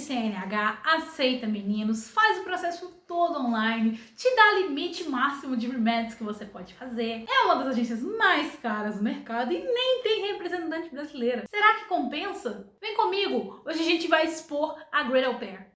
CNH, aceita meninos, faz o processo todo online, te dá limite máximo de remédios que você pode fazer. É uma das agências mais caras do mercado e nem tem representante brasileira. Será que compensa? Vem comigo! Hoje a gente vai expor a Great Au Pair.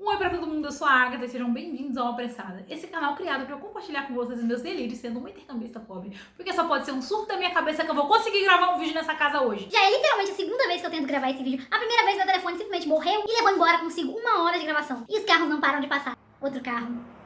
Oi pra todo mundo, eu sou a Agatha e sejam bem-vindos ao Apressada. Esse canal criado pra eu compartilhar com vocês os meus delírios sendo uma intercambista pobre, porque só pode ser um surto da minha cabeça que eu vou conseguir gravar um vídeo nessa casa hoje. Já é literalmente a segunda vez que eu tento gravar esse vídeo. A primeira vez meu telefone simplesmente morreu e levou embora consigo 1 hora de gravação. E os carros não param de passar. Outro carro.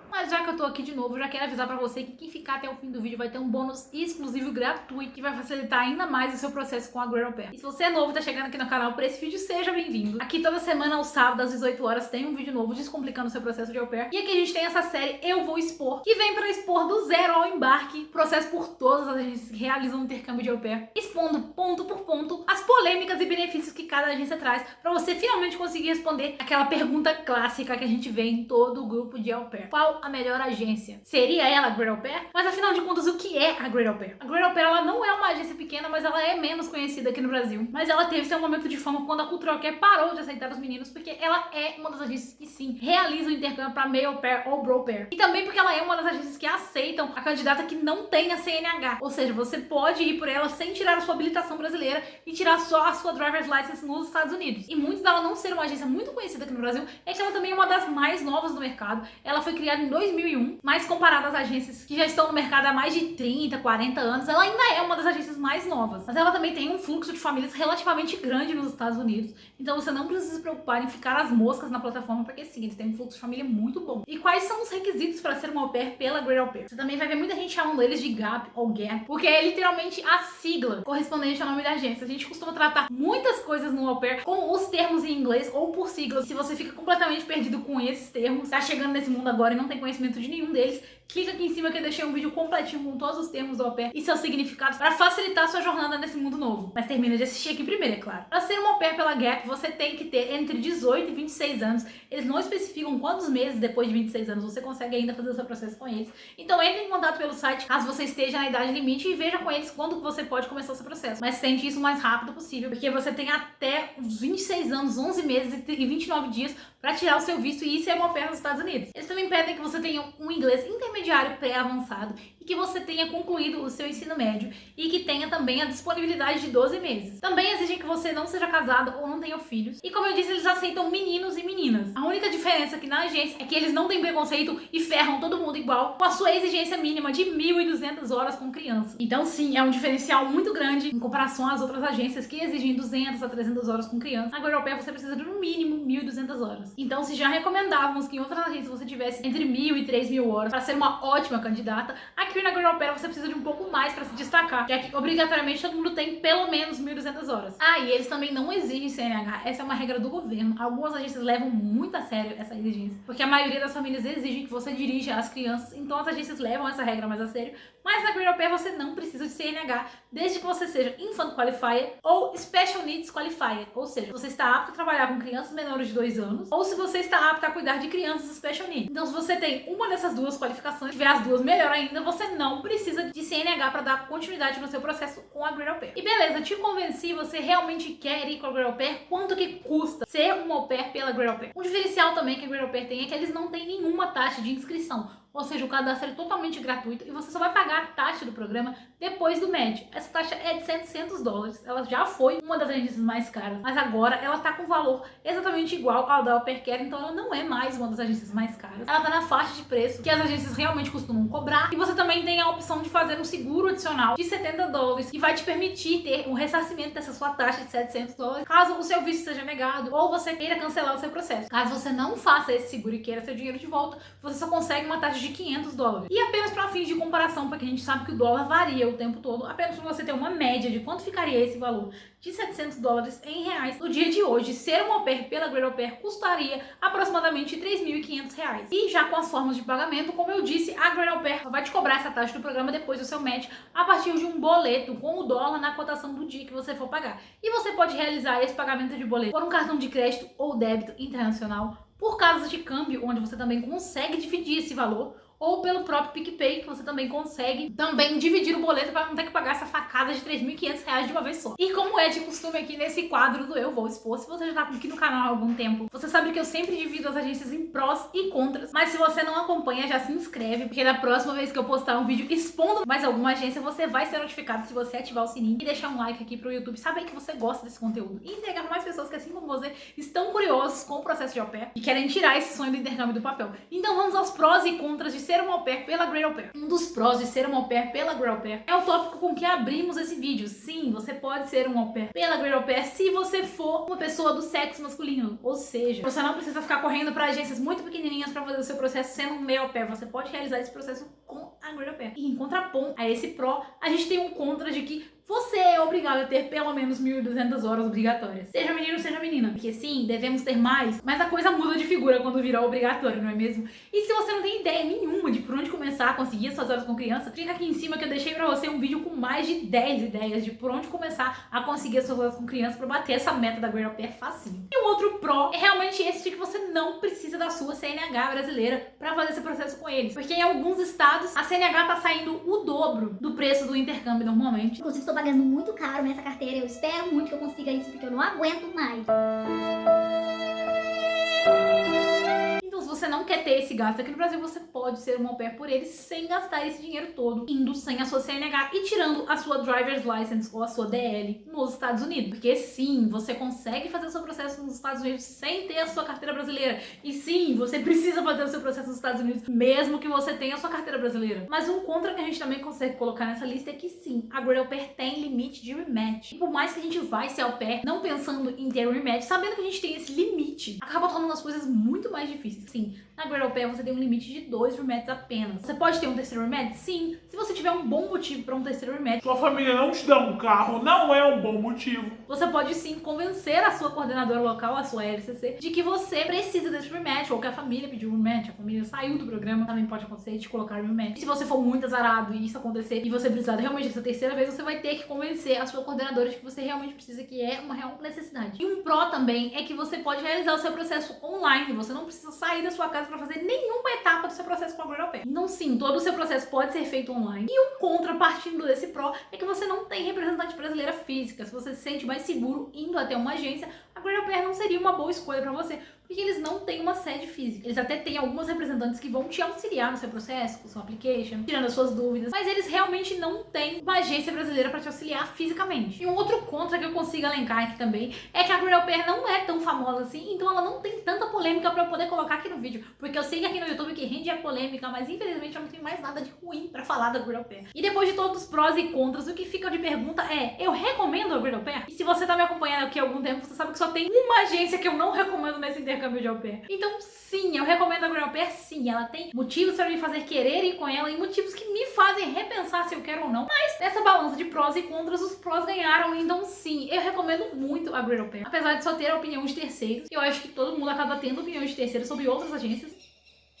Mas já que eu tô aqui de novo, eu já quero avisar pra você que quem ficar até o fim do vídeo vai ter um bônus exclusivo gratuito que vai facilitar ainda mais o seu processo com a Great Au Pair. E se você é novo e tá chegando aqui no canal por esse vídeo, seja bem-vindo. Aqui toda semana, aos sábados, às 18 horas, tem um vídeo novo descomplicando o seu processo de au pair. E aqui a gente tem essa série Eu Vou Expor, que vem pra expor do zero ao embarque, processo por todas as agências que realizam um intercâmbio de au pair, expondo ponto por ponto as polêmicas e benefícios que cada agência traz pra você finalmente conseguir responder aquela pergunta clássica que a gente vê em todo o grupo de au pair. Qual a melhor agência? Seria ela a Great Au Pair? Mas afinal de contas, o que é a Great Au Pair? A Great Au Pair, ela não é uma agência pequena, mas ela é menos conhecida aqui no Brasil. Mas ela teve seu momento de fama quando a cultura au pair parou de aceitar os meninos, porque ela é uma das agências que sim, realiza o intercâmbio para male au pair ou bro pair. E também porque ela é uma das agências que aceitam a candidata que não tem a CNH. Ou seja, você pode ir por ela sem tirar a sua habilitação brasileira e tirar só a sua driver's license nos Estados Unidos. E muitos dela não ser uma agência muito conhecida aqui no Brasil é que ela também é uma das mais novas do mercado. Ela foi criada em 2001, mas comparada às agências que já estão no mercado há mais de 30, 40 anos, ela ainda é uma das agências mais novas. Mas ela também tem um fluxo de famílias relativamente grande nos Estados Unidos, então você não precisa se preocupar em ficar às moscas na plataforma, porque sim, eles têm um fluxo de família muito bom. E quais são os requisitos para ser uma au pair pela Great Au Pair? Você também vai ver muita gente chamando eles de GAP ou GAP, porque é literalmente a sigla correspondente ao nome da agência. A gente costuma tratar muitas coisas no au pair com os termos em inglês ou por siglas. Se você fica completamente perdido com esses termos, tá chegando nesse mundo agora e não tem conhecimento de nenhum deles, clica aqui em cima que eu deixei um vídeo completinho com todos os termos do au pair e seus significados para facilitar sua jornada nesse mundo novo. Mas termina de assistir aqui primeiro, é claro. Para ser uma au pair pela Gap, você tem que ter entre 18 e 26 anos. Eles não especificam quantos meses depois de 26 anos você consegue ainda fazer o seu processo com eles. Então entre em contato pelo site caso você esteja na idade limite e veja com eles quando você pode começar o seu processo. Mas tente isso o mais rápido possível, porque você tem até os 26 anos, 11 meses e 29 dias para tirar o seu visto e ir ser uma au pair nos Estados Unidos. Eles também pedem que você tenha um inglês intermediário pré-avançado e que você tenha concluído o seu ensino médio e que tenha também a disponibilidade de 12 meses. Também exigem que você não seja casado ou não tenha filhos. E como eu disse, eles aceitam meninos e meninas. A única diferença aqui na agência é que eles não têm preconceito e ferram todo mundo igual com a sua exigência mínima de 1.200 horas com criança. Então sim, é um diferencial muito grande em comparação às outras agências que exigem 200 a 300 horas com criança. Na Great Au Pair você precisa de no mínimo 1.200 horas. Então se já recomendávamos que em outras agências você tivesse entre 1.000 e 3.000 horas para ser uma ótima candidata, aqui na Great Au Pair você precisa de um pouco mais para se destacar, já que obrigatoriamente todo mundo tem pelo menos 1.200 horas. Ah, e eles também não exigem CNH, essa é uma regra do governo. Algumas agências levam muito a sério essa exigência, porque a maioria das famílias exigem que você dirija as crianças, então as agências levam essa regra mais a sério, mas na Great Au Pair você não precisa de CNH, desde que você seja Infant Qualifier ou Special Needs Qualifier, ou seja, você está apto a trabalhar com crianças menores de 2 anos, ou se você está apto a cuidar de crianças Special Needs. Então se você tem uma dessas duas qualificações, tiver as duas, melhor ainda, você não precisa de CNH para dar continuidade no seu processo com a Great Au Pair. E beleza, te convenci, você realmente quer ir com a Great Au Pair? Quanto que custa ser uma au pair pela Great Au Pair? Um diferencial também que a Great Au Pair tem é que eles não têm nenhuma taxa de inscrição. Ou seja, o cadastro é totalmente gratuito e você só vai pagar a taxa do programa depois do médio. Essa taxa é de $700. Ela já foi uma das agências mais caras, mas agora ela tá com valor exatamente igual ao da Au Pair Care, então ela não é mais uma das agências mais caras. Ela tá na faixa de preço que as agências realmente costumam cobrar. E você também tem a opção de fazer um seguro adicional de $70, que vai te permitir ter um ressarcimento dessa sua taxa de $700, caso o seu visto seja negado ou você queira cancelar o seu processo. Caso você não faça esse seguro e queira seu dinheiro de volta, você só consegue uma taxa de $500. E apenas para fins de comparação, porque a gente sabe que o dólar varia o tempo todo, apenas para você ter uma média de quanto ficaria esse valor de $700 em reais, no dia de hoje, ser uma au pair pela Great Au Pair custaria aproximadamente R$3.500. E já com as formas de pagamento, como eu disse, a Great Au Pair vai te cobrar essa taxa do programa depois do seu match a partir de um boleto com o dólar na cotação do dia que você for pagar. E você pode realizar esse pagamento de boleto por um cartão de crédito ou débito internacional, por casas de câmbio, onde você também consegue dividir esse valor, ou pelo próprio PicPay, que você também consegue também dividir o boleto para não ter que pagar essa facada de R$3.500 de uma vez só. E como é de costume aqui nesse quadro do Eu Vou Expor, se você já tá aqui no canal há algum tempo, você sabe que eu sempre divido as agências em prós e contras, mas se você não acompanha, já se inscreve, porque da próxima vez que eu postar um vídeo expondo mais alguma agência, você vai ser notificado se você ativar o sininho e deixar um like aqui pro YouTube, saber que você gosta desse conteúdo e entregar para mais pessoas que, assim como você, estão curiosos com o processo de au pair e querem tirar esse sonho do intercâmbio do papel. Então vamos aos prós e contras de ser uma au pair pela Great Au Pair. Um dos prós de ser uma au pair pela Great Au Pair é o tópico com que abrimos esse vídeo. Sim, você pode ser uma au pair pela Great Au Pair se você for uma pessoa do sexo masculino, ou seja, você não precisa ficar correndo para agências muito pequenininhas para fazer o seu processo sendo um meio au pair. Você pode realizar esse processo com a Great Au Pair. E em contraponto a esse pró, a gente tem um contra de que você é obrigado a ter pelo menos 1.200 horas obrigatórias. Seja menino, seja menina. Porque sim, devemos ter mais, mas a coisa muda de figura quando virar obrigatório, não é mesmo? E se você não tem ideia nenhuma de por onde começar a conseguir as suas horas com criança, clica aqui em cima que eu deixei pra você um vídeo com mais de 10 ideias de por onde começar a conseguir as suas horas com criança pra bater essa meta da Great Au Pair facinho. E o outro pró é realmente esse de que você não precisa da sua CNH brasileira pra fazer esse processo com eles. Porque em alguns estados a CNH tá saindo o dobro do preço do intercâmbio normalmente. Inclusive, estou pagando muito caro nessa carteira. Eu espero muito que eu consiga isso, porque eu não aguento mais. Então, se você não quer ter esse gasto aqui no Brasil, você pode ser uma au pair por eles sem gastar esse dinheiro todo, indo sem a sua CNH e tirando a sua driver's license ou a sua DL nos Estados Unidos. Porque sim, você consegue fazer o seu processo nos Estados Unidos sem ter a sua carteira brasileira. E sim, você precisa fazer o seu processo nos Estados Unidos mesmo que você tenha a sua carteira brasileira. Mas um contra que a gente também consegue colocar nessa lista é que sim, a Great Au Pair tem limite de rematch. E por mais que a gente vai ser au pair não pensando em ter rematch, sabendo que a gente tem esse limite, acaba tornando as coisas muito mais difíceis. Sim, na Great Au Pair você tem um limite de 2 rematches apenas. Você pode ter um terceiro rematch? Sim, se você tiver um bom motivo para um terceiro rematch. Sua família não te dá um carro, não é um bom motivo. Você pode sim convencer a sua coordenadora local, a sua LCC, de que você precisa desse rematch, ou que a família pediu um rematch, a família saiu do programa, também pode acontecer de colocar um rematch. E se você for muito azarado e isso acontecer e você precisar realmente dessa terceira vez, você vai ter que convencer a sua coordenadora de que você realmente precisa, que é uma real necessidade. E um pró também é que você pode realizar o seu processo online, você não precisa sair da sua casa para fazer nenhuma etapa do seu processo com a Great Au Pair. Então sim, todo o seu processo pode ser feito online. E um contra, partindo desse pró, é que você não tem representante brasileira física. Se você se sente mais seguro indo até uma agência, a Great Au Pair não seria uma boa escolha para você, porque eles não têm uma sede física. Eles até têm algumas representantes que vão te auxiliar no seu processo, com o seu application, tirando as suas dúvidas, mas eles realmente não têm uma agência brasileira para te auxiliar fisicamente. E um outro contra que eu consigo elencar aqui também é que a Great Au Pair não é tão famosa assim, então ela não tem tanta polêmica para eu poder colocar aqui no vídeo, porque eu sei que aqui no YouTube que rende a polêmica, mas infelizmente eu não tenho mais nada de ruim para falar da Great Au Pair. E depois de todos os prós e contras, o que fica de pergunta é: eu recomendo a Great Au Pair? E se você tá me acompanhando aqui há algum tempo, você sabe que só tem uma agência que eu não recomendo nesse intercâmbio de au pair. Então sim, eu recomendo a Great Au Pair, sim. Ela tem motivos para me fazer querer ir com ela e motivos que me fazem repensar se eu quero ou não. Mas nessa balança de prós e contras, os prós ganharam. Então sim, eu recomendo muito a Great Au Pair. Apesar de só ter a opinião de terceiros, eu acho que todo mundo acaba tendo opinião de terceiros sobre outras agências.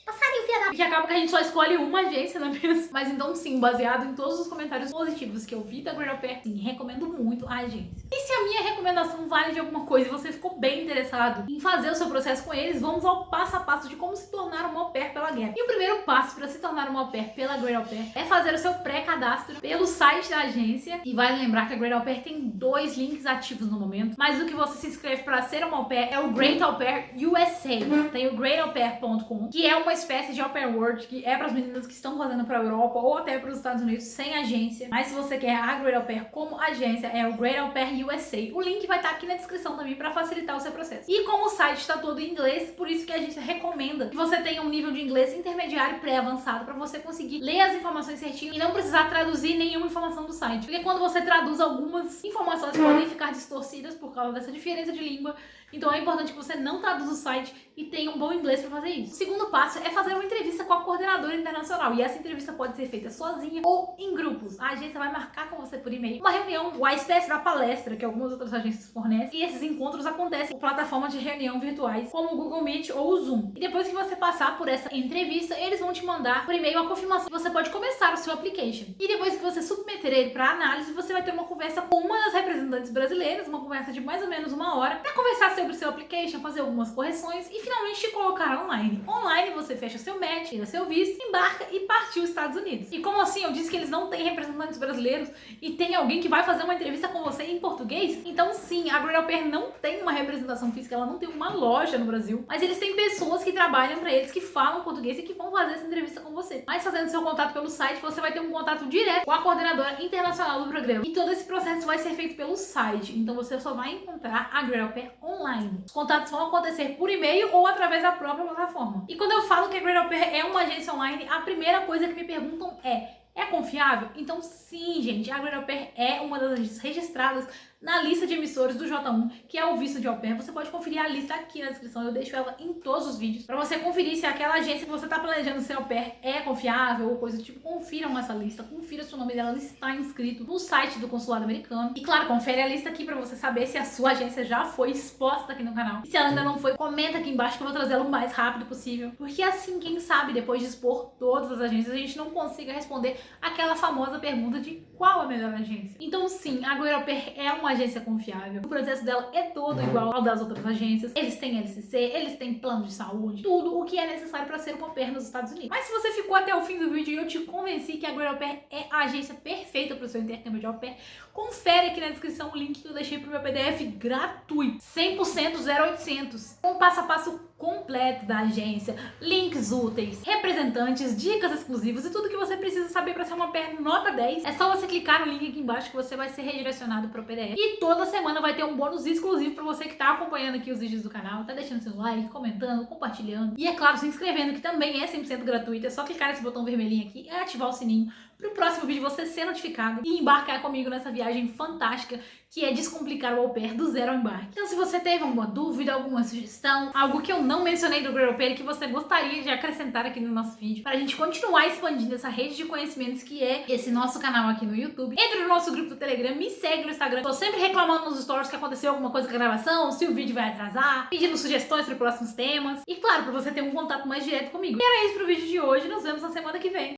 Passarinho, filha da... E que acaba que a gente só escolhe uma agência, não é mesmo? Mas então sim, baseado em todos os comentários positivos que eu vi da Great Au Pair, sim, recomendo muito a agência. E se a minha recomendação vale de alguma coisa e você ficou bem interessado em fazer o seu processo com eles, vamos ao passo a passo de como se tornar uma au pair pela Gap. E o primeiro passo para se tornar uma au pair pela Great Au Pair é fazer o seu pré-cadastro pelo site da agência. E vale lembrar que a Great Au Pair tem 2 links ativos no momento, mas o que você se inscreve para ser uma au pair é o Great Au Pair USA. Tem o greataupair.com, que é uma espécie de au pair world, que é para as meninas que estão fazendo para a Europa ou até para os Estados Unidos sem agência. Mas se você quer a Great Au Pair como agência, é o Great Au Pair USA. O link vai estar aqui na descrição também para facilitar o seu processo. E como o site está todo em inglês, por isso que a agência recomenda que você tenha um nível de inglês intermediário pré-avançado para você conseguir ler as informações certinho e não precisar traduzir nenhuma informação do site. Porque quando você traduz, algumas informações podem ficar distorcidas por causa dessa diferença de língua. Então é importante que você não traduza o site e tenha um bom inglês para fazer isso. O segundo passo é fazer uma entrevista com a coordenadora internacional. E essa entrevista pode ser feita sozinha ou em grupos. A agência vai marcar com você por e-mail uma reunião, uma espécie da palestra que algumas outras agências fornecem. E esses encontros acontecem em plataformas de reunião virtuais, como o Google Meet ou o Zoom. E depois que você passar por essa entrevista, eles vão te mandar por e-mail a confirmação que você pode começar o seu application. E depois que você submeter ele para análise, você vai ter uma conversa com uma das representantes brasileiras, uma conversa de mais ou menos 1 hora, para conversar sobre o seu application, fazer algumas correções e finalmente te colocar online. Online você fecha seu seu match, tira seu visto, embarca e partiu os Estados Unidos. E como assim? Eu disse que eles não têm representantes brasileiros e tem alguém que vai fazer uma entrevista com você em português? Então sim, a Great Au Pair não tem uma representação física, ela não tem uma loja no Brasil, mas eles têm pessoas que trabalham pra eles, que falam português e que vão fazer essa entrevista com você. Mas fazendo seu contato pelo site, você vai ter um contato direto com a coordenadora internacional do programa. E todo esse processo vai ser feito pelo site, então você só vai encontrar a Great Au Pair online. Os contatos vão acontecer por e-mail ou através da própria plataforma. E quando eu falo que a Great Au Pair é uma agência online, a primeira coisa que me perguntam é confiável? Então sim, gente, a Great Au Pair é uma das agências registradas na lista de emissores do J1, que é o visto de au pair. Você pode conferir a lista aqui na descrição, eu deixo ela em todos os vídeos, pra você conferir se aquela agência que você tá planejando ser au pair é confiável ou coisa do tipo. Confiram essa lista, confira se o nome dela está inscrito no site do consulado americano. E claro, confere a lista aqui pra você saber se a sua agência já foi exposta aqui no canal. E se ela ainda não foi, comenta aqui embaixo que eu vou trazê-la o mais rápido possível. Porque assim, quem sabe, depois de expor todas as agências, a gente não consiga responder aquela famosa pergunta de qual a melhor agência. Então sim, a Great Au Pair é uma agência confiável. O processo dela é todo igual ao das outras agências. Eles têm LCC, eles têm plano de saúde, tudo o que é necessário para ser uma au pair nos Estados Unidos. Mas se você ficou até o fim do vídeo e eu te convenci que a Great Au Pair é a agência perfeita para o seu intercâmbio de au pair, confere aqui na descrição o link que eu deixei pro meu PDF gratuito, 100% 0800, com o passo a passo completo da agência, links úteis, representantes, dicas exclusivas e tudo que você precisa saber para ser uma au pair nota 10. É só você clicar no link aqui embaixo que você vai ser redirecionado pro PDF. E toda semana vai ter um bônus exclusivo para você que tá acompanhando aqui os vídeos do canal, tá deixando seu like, comentando, compartilhando e é claro, se inscrevendo, que também é 100% gratuito. É só clicar nesse botão vermelhinho aqui e ativar o sininho pro próximo vídeo você ser notificado e embarcar comigo nessa viagem fantástica que é descomplicar o au pair do zero ao embarque. Então se você teve alguma dúvida, alguma sugestão, algo que eu não mencionei do Great Au Pair que você gostaria de acrescentar aqui no nosso vídeo, para a gente continuar expandindo essa rede de conhecimentos que é esse nosso canal aqui no YouTube, entre no nosso grupo do Telegram, me segue no Instagram. Tô sempre reclamando nos stories que aconteceu alguma coisa com a gravação, se o vídeo vai atrasar, pedindo sugestões para próximos temas e claro, para você ter um contato mais direto comigo. E era isso pro vídeo de hoje, nos vemos na semana que vem.